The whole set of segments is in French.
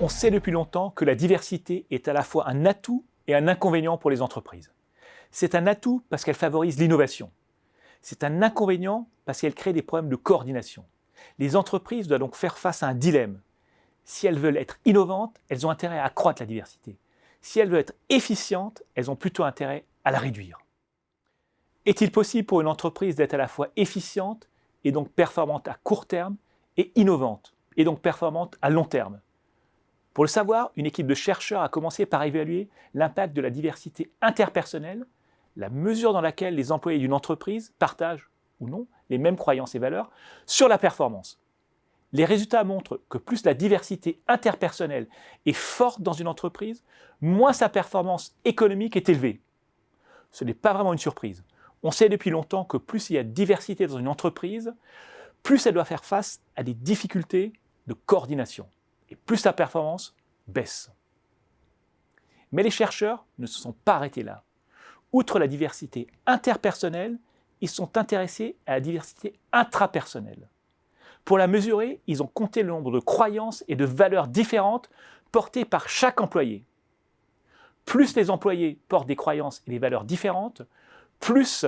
On sait depuis longtemps que la diversité est à la fois un atout et un inconvénient pour les entreprises. C'est un atout parce qu'elle favorise l'innovation. C'est un inconvénient parce qu'elle crée des problèmes de coordination. Les entreprises doivent donc faire face à un dilemme. Si elles veulent être innovantes, elles ont intérêt à accroître la diversité. Si elles veulent être efficientes, elles ont plutôt intérêt à la réduire. Est-il possible pour une entreprise d'être à la fois efficiente et donc performante à court terme et innovante et donc performante à long terme? Pour le savoir, une équipe de chercheurs a commencé par évaluer l'impact de la diversité interpersonnelle, la mesure dans laquelle les employés d'une entreprise partagent ou non les mêmes croyances et valeurs, sur la performance. Les résultats montrent que plus la diversité interpersonnelle est forte dans une entreprise, moins sa performance économique est élevée. Ce n'est pas vraiment une surprise. On sait depuis longtemps que plus il y a de diversité dans une entreprise, plus elle doit faire face à des difficultés de coordination. Et plus sa performance baisse. Mais les chercheurs ne se sont pas arrêtés là. Outre la diversité interpersonnelle, ils sont intéressés à la diversité intrapersonnelle. Pour la mesurer, ils ont compté le nombre de croyances et de valeurs différentes portées par chaque employé. Plus les employés portent des croyances et des valeurs différentes, plus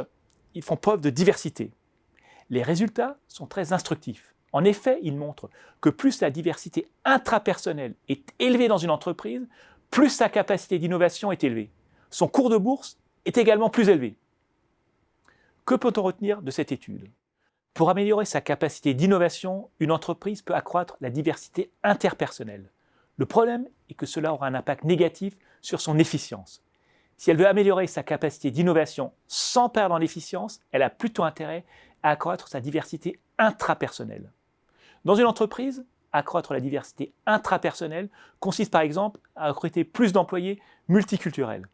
ils font preuve de diversité. Les résultats sont très instructifs. En effet, ils montrent que plus la diversité intrapersonnelle est élevée dans une entreprise, plus sa capacité d'innovation est élevée. Son cours de bourse est également plus élevé. Que peut-on retenir de cette étude? Pour améliorer sa capacité d'innovation, une entreprise peut accroître la diversité interpersonnelle. Le problème est que cela aura un impact négatif sur son efficience. Si elle veut améliorer sa capacité d'innovation sans perdre en efficience, elle a plutôt intérêt à accroître sa diversité intrapersonnelle. Dans une entreprise, accroître la diversité intrapersonnelle consiste par exemple à recruter plus d'employés multiculturels.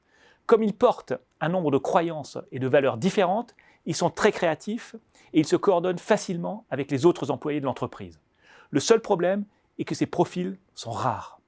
Comme ils portent un nombre de croyances et de valeurs différentes, ils sont très créatifs et ils se coordonnent facilement avec les autres employés de l'entreprise. Le seul problème est que ces profils sont rares.